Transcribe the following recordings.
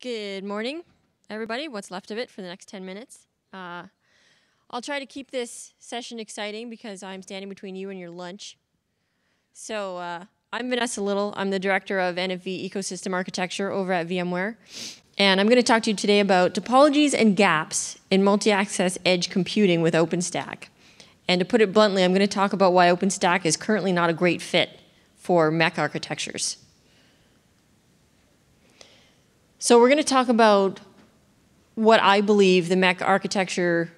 Good morning, everybody. What's left of it for the next 10 minutes. I'll try to keep this session exciting because I'm standing between you and your lunch. So I'm Vanessa Little. I'm the Director of NFV Ecosystem Architecture over at VMware. And I'm going to talk to you today about topologies and gaps in multi-access edge computing with OpenStack. And to put it bluntly, I'm going to talk about why OpenStack is currently not a great fit for MEC architectures. So we're going to talk about what I believe the MEC architecture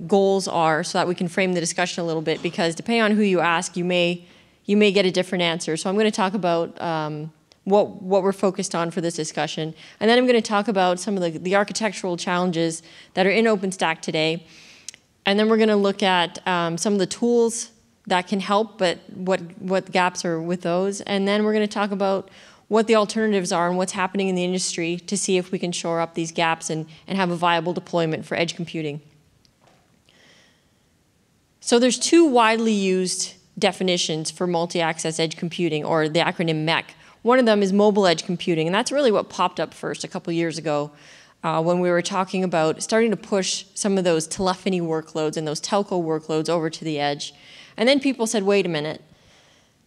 goals are so that we can frame the discussion a little bit, because depending on who you ask, you may get a different answer. So I'm going to talk about what we're focused on for this discussion. And then I'm going to talk about some of the architectural challenges that are in OpenStack today. And then we're going to look at some of the tools that can help, but what gaps are with those. And then we're going to talk about what the alternatives are and what's happening in the industry to see if we can shore up these gaps and have a viable deployment for edge computing. So there's two widely used definitions for multi-access edge computing, or the acronym MEC. One of them is mobile edge computing, and that's really what popped up first a couple years ago when we were talking about starting to push some of those telephony workloads and those telco workloads over to the edge. And then people said, wait a minute,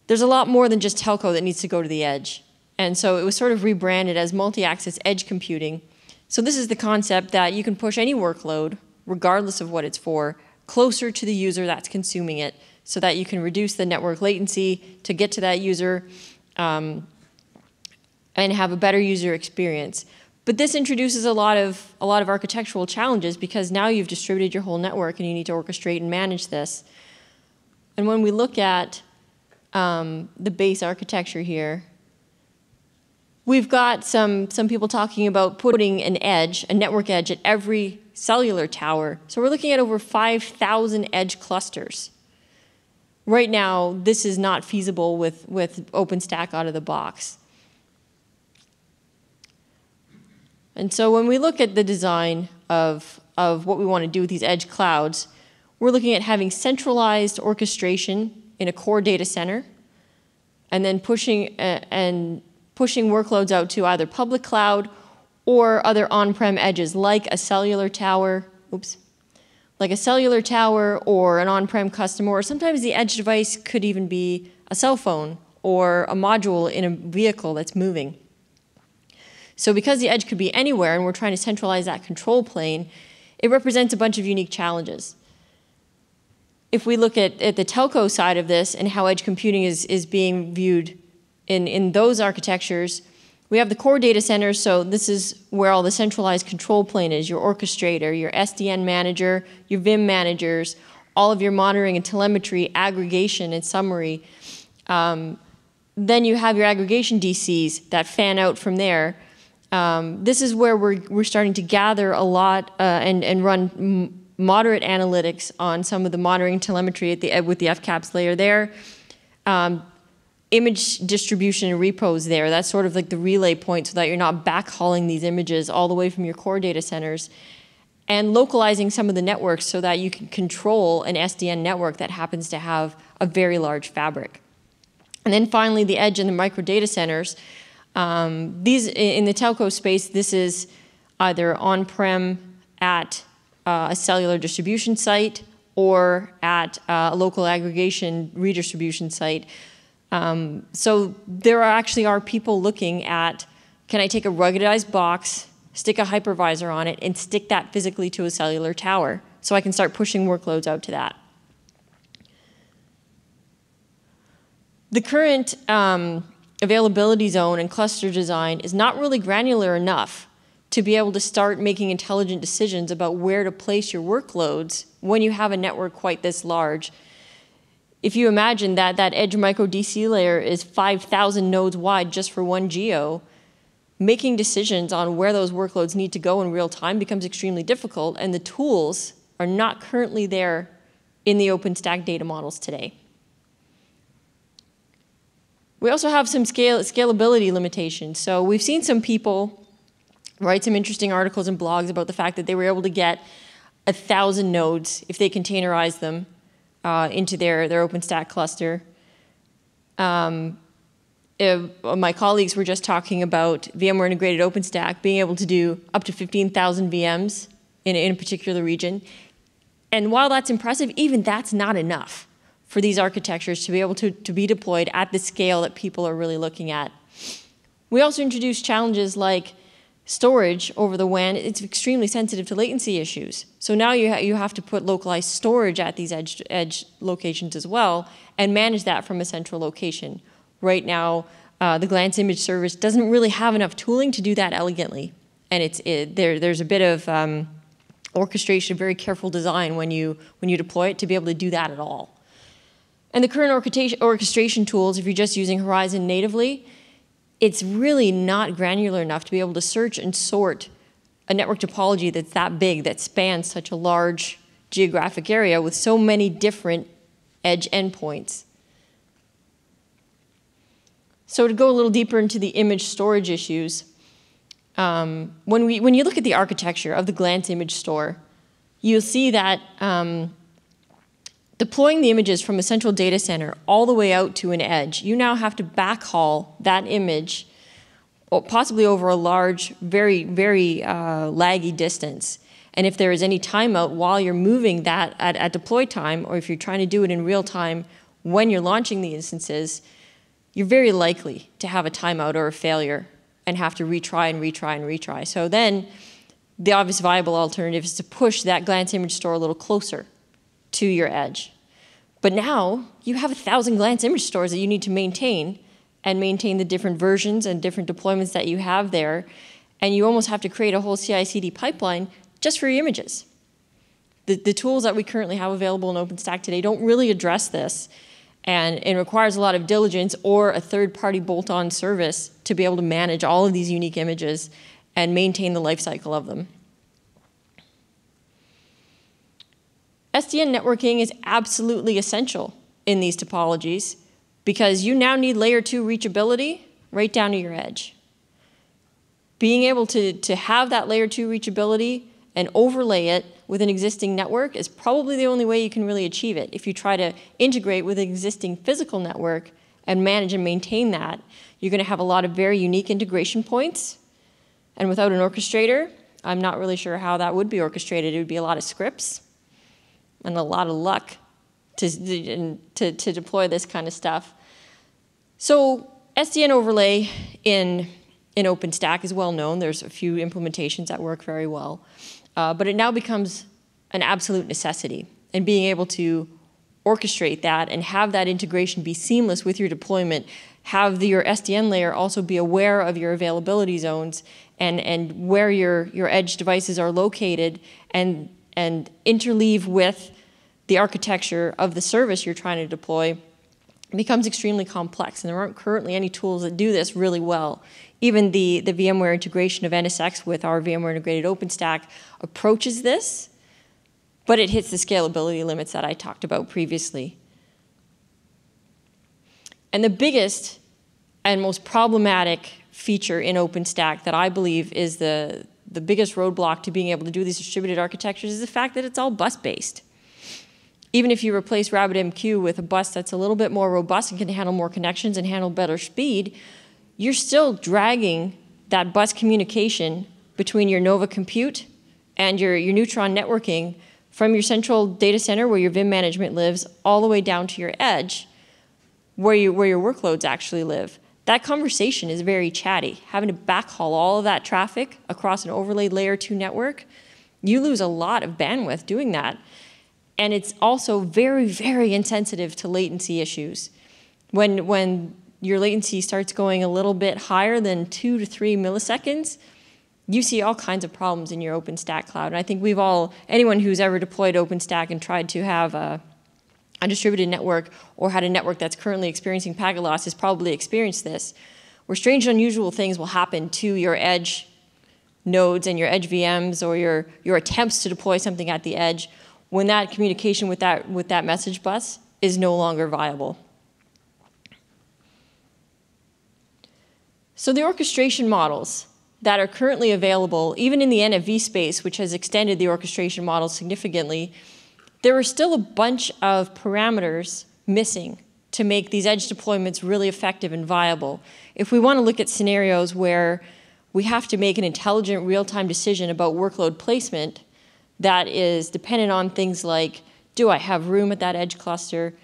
there's a lot more than just telco that needs to go to the edge. And so it was sort of rebranded as multi-access edge computing. So this is the concept that you can push any workload, regardless of what it's for, closer to the user that's consuming it, so that you can reduce the network latency to get to that user and have a better user experience. But this introduces a lot of architectural challenges, because now you've distributed your whole network and you need to orchestrate and manage this. And when we look at the base architecture here, we've got some people talking about putting an edge, a network edge, at every cellular tower. So we're looking at over 5,000 edge clusters. Right now, this is not feasible with OpenStack out of the box. And so when we look at the design of what we want to do with these edge clouds, we're looking at having centralized orchestration in a core data center, and then pushing workloads out to either public cloud or other on-prem edges, like a cellular tower, or an on-prem customer, or sometimes the edge device could even be a cell phone or a module in a vehicle that's moving. So because the edge could be anywhere and we're trying to centralize that control plane, it represents a bunch of unique challenges. If we look at the telco side of this and how edge computing is being viewed in those architectures, we have the core data centers. So this is where all the centralized control plane is, your orchestrator, your SDN manager, your Vim managers, all of your monitoring and telemetry, aggregation and summary. Then you have your aggregation DCs that fan out from there. This is where we're starting to gather a lot and run moderate analytics on some of the monitoring telemetry with the FCAPS layer there. Image distribution and repos there. That's sort of like the relay point, so that you're not backhauling these images all the way from your core data centers. And localizing some of the networks so that you can control an SDN network that happens to have a very large fabric. And then finally, the edge and the micro data centers. These, in the telco space, this is either on-prem at a cellular distribution site or at a local aggregation redistribution site. So there are people looking at, can I take a ruggedized box, stick a hypervisor on it, and stick that physically to a cellular tower so I can start pushing workloads out to that. The current availability zone and cluster design is not really granular enough to be able to start making intelligent decisions about where to place your workloads when you have a network quite this large. If you imagine that edge micro DC layer is 5,000 nodes wide just for one geo, making decisions on where those workloads need to go in real time becomes extremely difficult, and the tools are not currently there in the OpenStack data models today. We also have some scalability limitations. So we've seen some people write some interesting articles and blogs about the fact that they were able to get 1,000 nodes if they containerized them into their OpenStack cluster. My colleagues were just talking about VMware Integrated OpenStack being able to do up to 15,000 VMs in a particular region. And while that's impressive, even that's not enough for these architectures to be able to be deployed at the scale that people are really looking at. We also introduced challenges like storage over the WAN. It's extremely sensitive to latency issues. So now you have to put localized storage at these edge locations as well and manage that from a central location. Right now, the Glance Image Service doesn't really have enough tooling to do that elegantly. And there's a bit of orchestration, very careful design when you deploy it to be able to do that at all. And the current orchestration tools, if you're just using Horizon natively, it's really not granular enough to be able to search and sort a network topology that's that big, that spans such a large geographic area with so many different edge endpoints. So to go a little deeper into the image storage issues, when you look at the architecture of the Glance Image Store, you'll see that deploying the images from a central data center all the way out to an edge, you now have to backhaul that image, possibly over a large, very, very laggy distance. And if there is any timeout while you're moving that at deploy time, or if you're trying to do it in real time when you're launching the instances, you're very likely to have a timeout or a failure and have to retry and retry and retry. So then the obvious viable alternative is to push that Glance Image Store a little closer to your edge. But now you have 1,000 Glance Image Stores that you need to maintain and maintain the different versions and different deployments that you have there. And you almost have to create a whole CI/CD pipeline just for your images. The tools that we currently have available in OpenStack today don't really address this. And it requires a lot of diligence or a third-party bolt-on service to be able to manage all of these unique images and maintain the lifecycle of them. SDN networking is absolutely essential in these topologies because you now need layer 2 reachability right down to your edge. Being able to have that layer 2 reachability and overlay it with an existing network is probably the only way you can really achieve it. If you try to integrate with an existing physical network and manage and maintain that, you're going to have a lot of very unique integration points. And without an orchestrator, I'm not really sure how that would be orchestrated. It would be a lot of scripts and a lot of luck to deploy this kind of stuff. So SDN overlay in OpenStack is well known. There's a few implementations that work very well. But it now becomes an absolute necessity. And being able to orchestrate that and have that integration be seamless with your deployment, have your SDN layer also be aware of your availability zones and where your edge devices are located and interleave with the architecture of the service you're trying to deploy becomes extremely complex. And there aren't currently any tools that do this really well. Even the VMware integration of NSX with our VMware Integrated OpenStack approaches this, but it hits the scalability limits that I talked about previously. And the biggest and most problematic feature in OpenStack that I believe is the biggest roadblock to being able to do these distributed architectures is the fact that it's all bus-based. Even if you replace RabbitMQ with a bus that's a little bit more robust and can handle more connections and handle better speed, you're still dragging that bus communication between your Nova compute and your Neutron networking from your central data center where your VIM management lives all the way down to your edge where your workloads actually live. That conversation is very chatty. Having to backhaul all of that traffic across an overlaid layer 2 network, you lose a lot of bandwidth doing that. And it's also very, very insensitive to latency issues. When your latency starts going a little bit higher than 2 to 3 milliseconds, you see all kinds of problems in your OpenStack cloud. And I think anyone who's ever deployed OpenStack and tried to have a distributed network or had a network that's currently experiencing packet loss has probably experienced this, where strange and unusual things will happen to your edge nodes and your edge VMs or your attempts to deploy something at the edge when that communication with that message bus is no longer viable. So the orchestration models that are currently available, even in the NFV space, which has extended the orchestration model significantly, there are still a bunch of parameters missing to make these edge deployments really effective and viable. If we want to look at scenarios where we have to make an intelligent real-time decision about workload placement that is dependent on things like, do I have room at that edge cluster?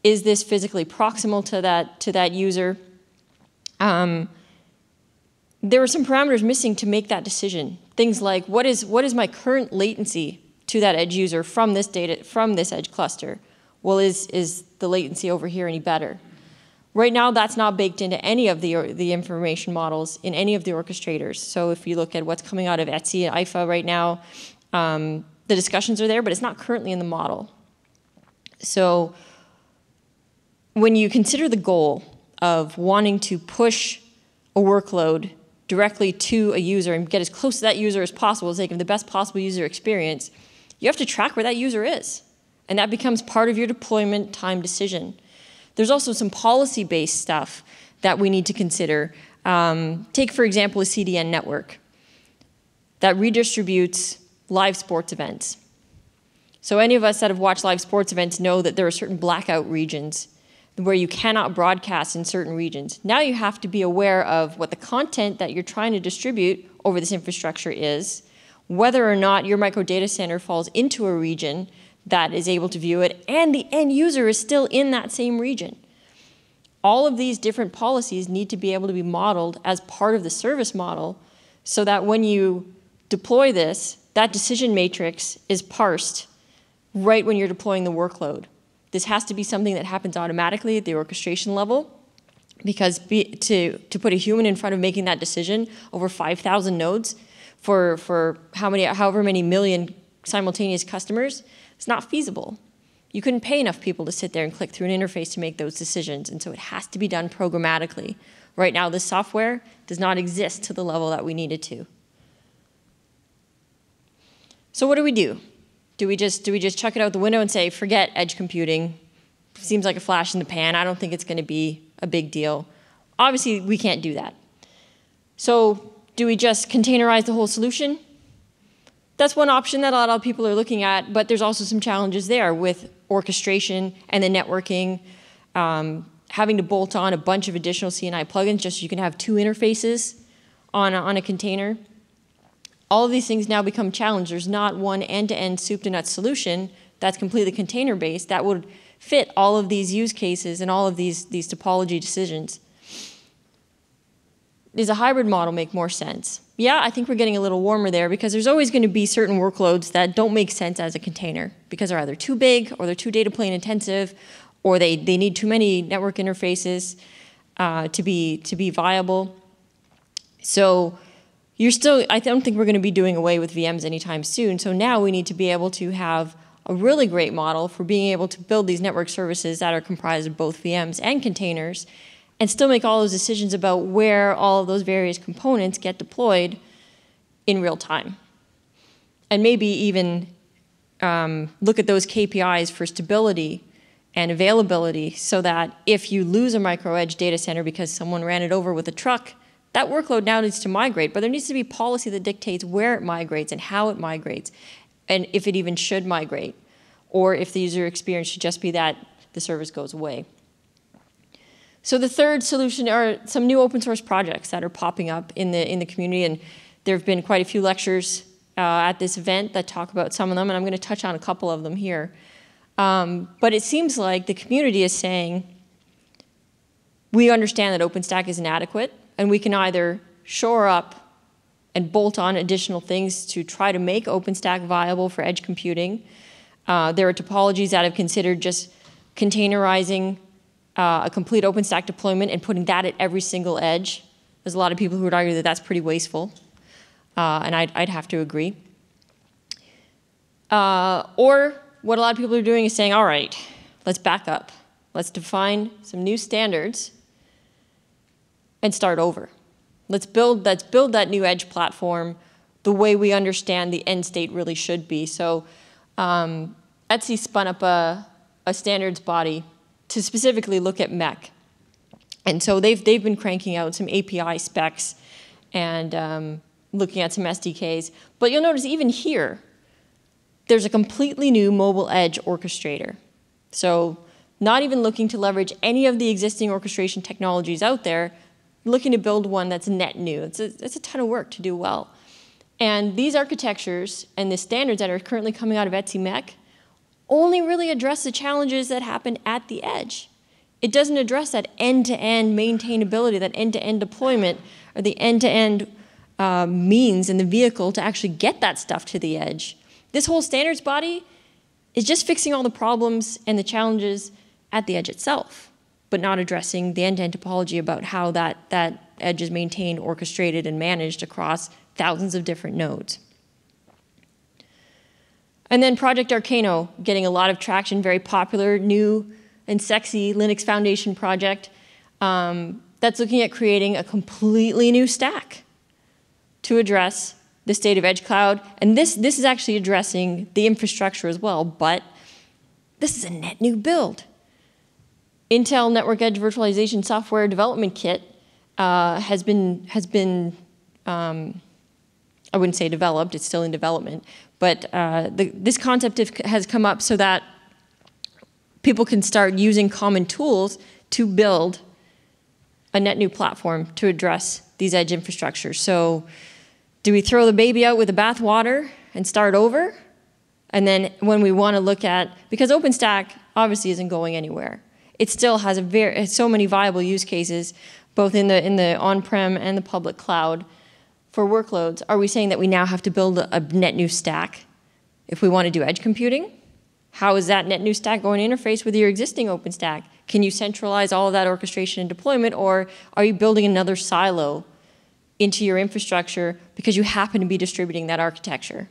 Is this physically proximal to that user? There were some parameters missing to make that decision. Things like, what is my current latency to that edge user from this edge cluster? Well, is the latency over here any better? Right now, that's not baked into any of the information models in any of the orchestrators. So if you look at what's coming out of ETSI and IFA right now, the discussions are there, but it's not currently in the model. So when you consider the goal of wanting to push a workload directly to a user and get as close to that user as possible, so they give the best possible user experience, you have to track where that user is. And that becomes part of your deployment time decision. There's also some policy-based stuff that we need to consider. Take, for example, a CDN network that redistributes live sports events. So any of us that have watched live sports events know that there are certain blackout regions where you cannot broadcast in certain regions. Now you have to be aware of what the content that you're trying to distribute over this infrastructure is, whether or not your micro data center falls into a region that is able to view it, and the end user is still in that same region. All of these different policies need to be able to be modeled as part of the service model so that when you deploy this, that decision matrix is parsed right when you're deploying the workload. This has to be something that happens automatically at the orchestration level, because to put a human in front of making that decision over 5,000 nodes for however many million simultaneous customers, it's not feasible. You couldn't pay enough people to sit there and click through an interface to make those decisions, and so it has to be done programmatically. Right now, this software does not exist to the level that we need it to. So what do we do? Do we just chuck it out the window and say, forget edge computing? Seems like a flash in the pan. I don't think it's going to be a big deal. Obviously, we can't do that. So do we just containerize the whole solution? That's one option that a lot of people are looking at, but there's also some challenges there with orchestration and the networking, having to bolt on a bunch of additional CNI plugins just so you can have two interfaces on a container. All of these things now become challenged. There's not one end-to-end soup-to-nuts solution that's completely container-based that would fit all of these use cases and all of these topology decisions. Does a hybrid model make more sense? Yeah, I think we're getting a little warmer there because there's always going to be certain workloads that don't make sense as a container because they're either too big or they're too data plane intensive or they need too many network interfaces to be viable. So I don't think we're going to be doing away with VMs anytime soon. So now we need to be able to have a really great model for being able to build these network services that are comprised of both VMs and containers and still make all those decisions about where all of those various components get deployed in real time. And maybe even look at those KPIs for stability and availability so that if you lose a micro edge data center because someone ran it over with a truck, that workload now needs to migrate, but there needs to be policy that dictates where it migrates and how it migrates, and if it even should migrate, or if the user experience should just be that the service goes away. So the third solution are some new open source projects that are popping up in the community, and there have been quite a few lectures at this event that talk about some of them, and I'm going to touch on a couple of them here. But it seems like the community is saying, we understand that OpenStack is inadequate, and we can either shore up and bolt on additional things to try to make OpenStack viable for edge computing. There are topologies that have considered just containerizing a complete OpenStack deployment and putting that at every single edge. There's a lot of people who would argue that that's pretty wasteful, and I'd have to agree. Or what a lot of people are doing is saying, all right, let's back up. Let's define some new standards and start over. Let's build that new edge platform the way we understand the end state really should be. So ETSI spun up a standards body to specifically look at MEC. And so they've been cranking out some API specs and looking at some SDKs. But you'll notice even here, there's a completely new mobile edge orchestrator. So not even looking to leverage any of the existing orchestration technologies out there, looking to build one that's net new. It's a ton of work to do well. And these architectures and the standards that are currently coming out of ETSI MEC only really address the challenges that happen at the edge. It doesn't address that end-to-end maintainability, that end-to-end deployment, or the end-to-end means in the vehicle to actually get that stuff to the edge. This whole standards body is just fixing all the problems and the challenges at the edge itself, but not addressing the end-to-end topology about how that edge is maintained, orchestrated, and managed across thousands of different nodes. And then Project Arcano, getting a lot of traction, very popular, new and sexy Linux Foundation project that's looking at creating a completely new stack to address the state of edge cloud. And this is actually addressing the infrastructure as well, but this is a net new build. Intel Network Edge Virtualization Software Development Kit has been I wouldn't say developed, it's still in development, but this concept has come up so that people can start using common tools to build a net new platform to address these edge infrastructures. So do we throw the baby out with the bathwater and start over? And then when we want to look at, because OpenStack obviously isn't going anywhere. It still has so many viable use cases, both in the on-prem and the public cloud for workloads. Are we saying that we now have to build a net new stack if we want to do edge computing? How is that net new stack going to interface with your existing OpenStack? Can you centralize all of that orchestration and deployment, or are you building another silo into your infrastructure because you happen to be distributing that architecture?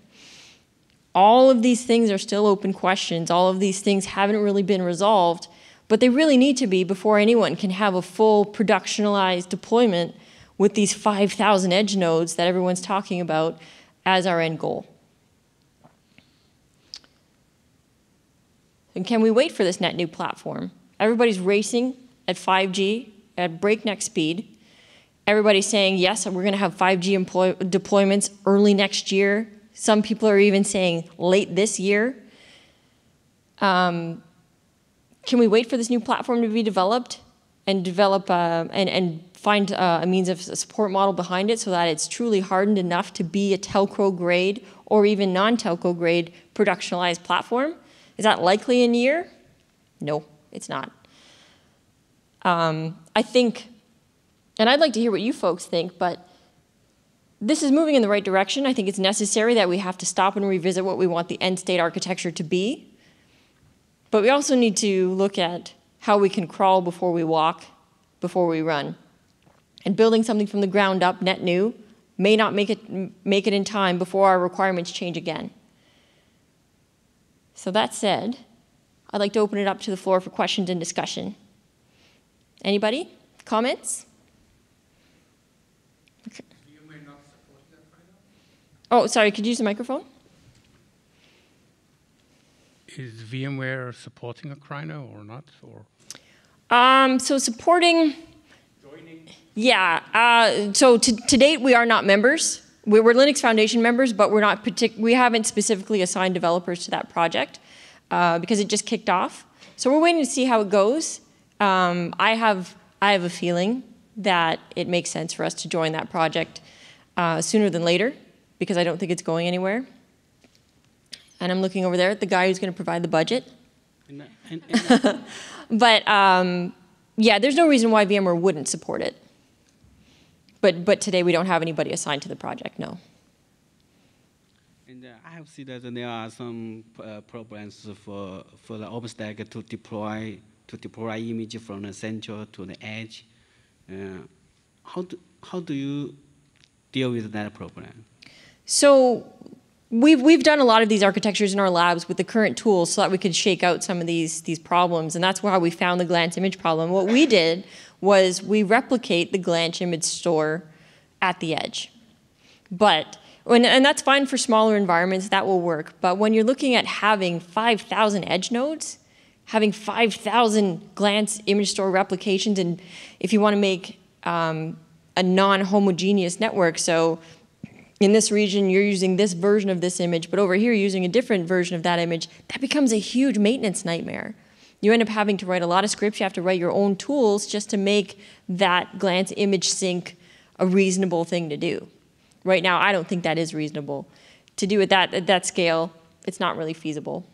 All of these things are still open questions. All of these things haven't really been resolved, but they really need to be before anyone can have a full productionalized deployment with these 5,000 edge nodes that everyone's talking about as our end goal. And can we wait for this net new platform? Everybody's racing at 5G at breakneck speed. Everybody's saying, yes, we're going to have 5G deployments early next year. Some people are even saying late this year. Can we wait for this new platform to be developed and develop and find a means of a support model behind it so that it's truly hardened enough to be a telco grade or even non-telco grade productionalized platform? Is that likely in a year? No, it's not. I think, and I'd like to hear what you folks think, but this is moving in the right direction. I think it's necessary that we have to stop and revisit what we want the end state architecture to be. But we also need to look at how we can crawl before we walk, before we run. And building something from the ground up, net new, may not make it in time before our requirements change again. So that said, I'd like to open it up to the floor for questions and discussion. Anybody? Comments? Okay. Oh, sorry, could you use the microphone? Is VMware supporting Akrino or not? So supporting, yeah. So to date, we are not members. We're Linux Foundation members, but we haven't specifically assigned developers to that project because it just kicked off. So we're waiting to see how it goes. I have a feeling that it makes sense for us to join that project sooner than later because I don't think it's going anywhere. And I'm looking over there at the guy who's going to provide the budget. But yeah, there's no reason why VMware wouldn't support it. But today we don't have anybody assigned to the project, no. And I have seen that there are some problems for the OpenStack to deploy image from the central to the edge. How do you deal with that problem? So we've done a lot of these architectures in our labs with the current tools so that we could shake out some of these problems, and that's how we found the glance image problem. What we did was we replicate the glance image store at the edge. And that's fine for smaller environments, that will work, but when you're looking at having 5,000 edge nodes, having 5,000 glance image store replications, and if you want to make a non-homogeneous network, so in this region, you're using this version of this image, but over here, you're using a different version of that image. That becomes a huge maintenance nightmare. You end up having to write a lot of scripts. You have to write your own tools just to make that glance image sync a reasonable thing to do. Right now, I don't think that is reasonable. To do it at that scale, it's not really feasible.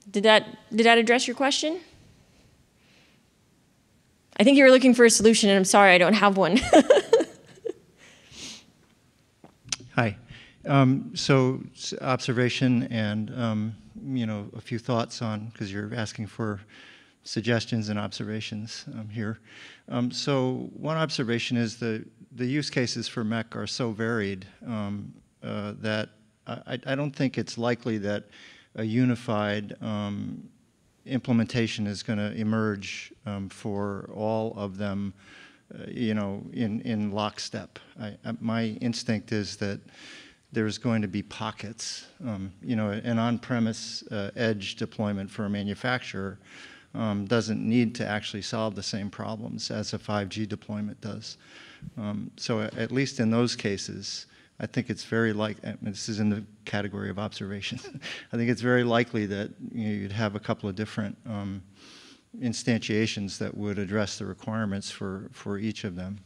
Did that address your question? I think you were looking for a solution, and I'm sorry I don't have one. Hi. So observation and a few thoughts on, because you're asking for suggestions and observations here. So one observation is the use cases for MEC are so varied that I don't think it's likely that a unified implementation is going to emerge for all of them, in lockstep. My instinct is that there's going to be pockets. An on-premise edge deployment for a manufacturer doesn't need to actually solve the same problems as a 5G deployment does. So at least in those cases, I think it's very likely, this is in the category of observation, I think it's very likely that you'd have a couple of different instantiations that would address the requirements for each of them.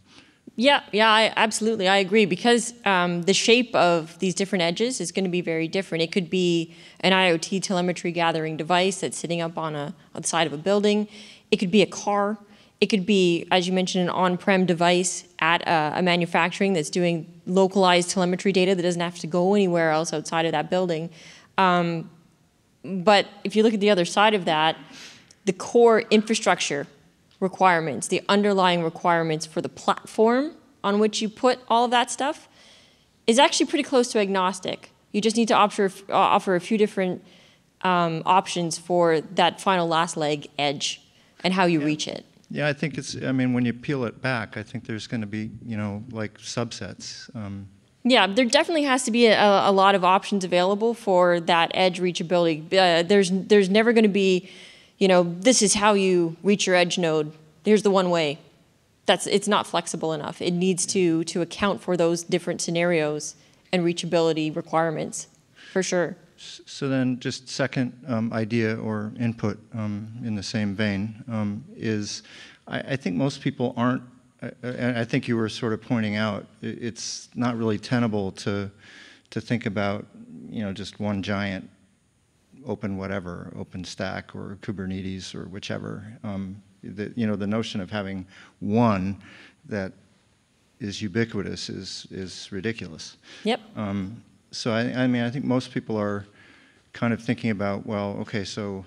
Yeah, absolutely, I agree, because the shape of these different edges is going to be very different. It could be an IoT telemetry gathering device that's sitting up on the side of a building. It could be a car. It could be, as you mentioned, an on-prem device at a manufacturing that's doing localized telemetry data that doesn't have to go anywhere else outside of that building. But if you look at the other side of that, the core infrastructure requirements, the underlying requirements for the platform on which you put all of that stuff is actually pretty close to agnostic. You just need to offer a few different options for that final last leg edge and how you reach it. Yeah, I think when you peel it back, I think there's going to be, like subsets. Yeah, there definitely has to be a lot of options available for that edge reachability. There's never going to be, this is how you reach your edge node. Here's the one way. It's not flexible enough. It needs to account for those different scenarios and reachability requirements, for sure. So then just second idea or input in the same vein is I think most people aren't, and I think you were sort of pointing out, it's not really tenable to think about, just one giant open whatever, OpenStack or Kubernetes or whichever. The notion of having one that is ubiquitous is ridiculous. Yep. So I think most people are kind of thinking about, well, okay, so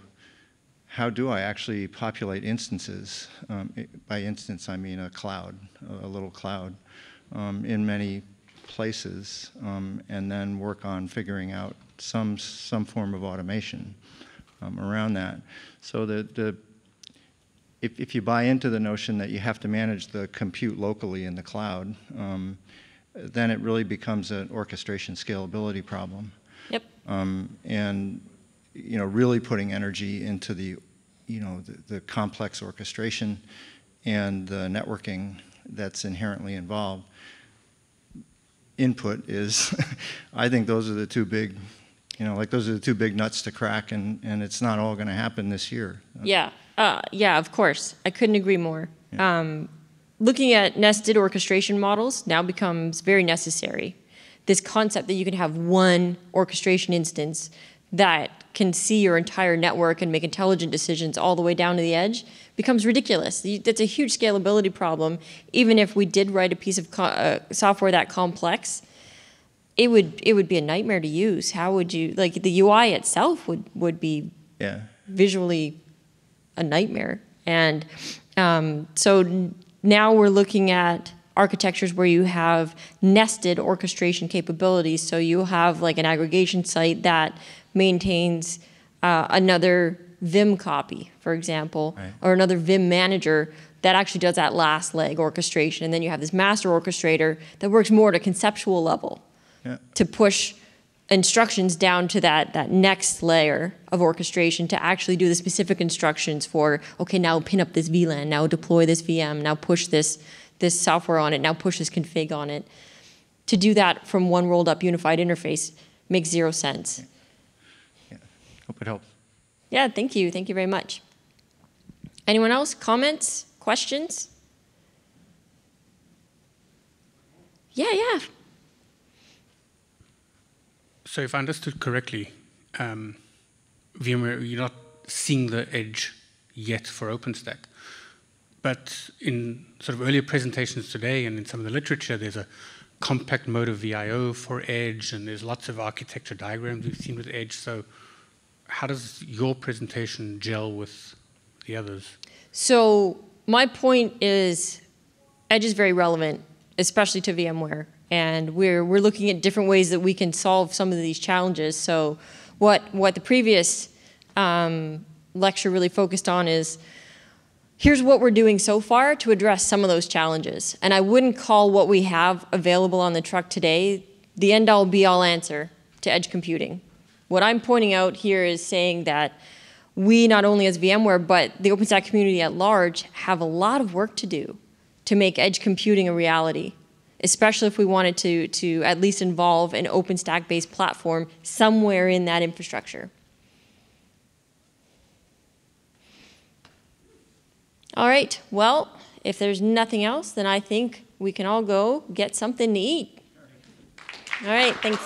how do I actually populate instances? By instance, I mean a cloud, a little cloud, in many places, and then work on figuring out some form of automation around that. So if you buy into the notion that you have to manage the compute locally in the cloud, then it really becomes an orchestration scalability problem. Yep. And really putting energy into the complex orchestration and the networking that's inherently involved. Input is, I think those are the two big, those are the two big nuts to crack, and it's not all going to happen this year. Yeah, of course. I couldn't agree more. Yeah. Looking at nested orchestration models now becomes very necessary. This concept that you can have one orchestration instance that can see your entire network and make intelligent decisions all the way down to the edge becomes ridiculous. That's a huge scalability problem. Even if we did write a piece of software that complex, it would be a nightmare to use. How would you, the UI itself would be visually a nightmare. And so now we're looking at architectures where you have nested orchestration capabilities. So you have an aggregation site that maintains another Vim copy, for example, right, or another Vim manager that actually does that last leg orchestration. And then you have this master orchestrator that works more at a conceptual level to push instructions down to that next layer of orchestration to actually do the specific instructions for, okay, now pin up this VLAN, now deploy this VM, now push this software on it, now push this config on it. To do that from one rolled up unified interface makes zero sense. Yeah. Hope it helps. Yeah, thank you. Thank you very much. Anyone else? Comments? Questions? Yeah. So if I understood correctly, VMware, you're not seeing the edge yet for OpenStack. But in sort of earlier presentations today and in some of the literature, there's a compact mode of VIO for edge, and there's lots of architecture diagrams we've seen with edge. So how does your presentation gel with the others? So my point is edge is very relevant, especially to VMware. And we're looking at different ways that we can solve some of these challenges. So what the previous lecture really focused on is, here's what we're doing so far to address some of those challenges. And I wouldn't call what we have available on the truck today the end-all be-all answer to edge computing. What I'm pointing out here is saying that we, not only as VMware, but the OpenStack community at large, have a lot of work to do to make edge computing a reality, especially if we wanted to at least involve an OpenStack-based platform somewhere in that infrastructure. All right, well, if there's nothing else, then I think we can all go get something to eat. All right, thanks.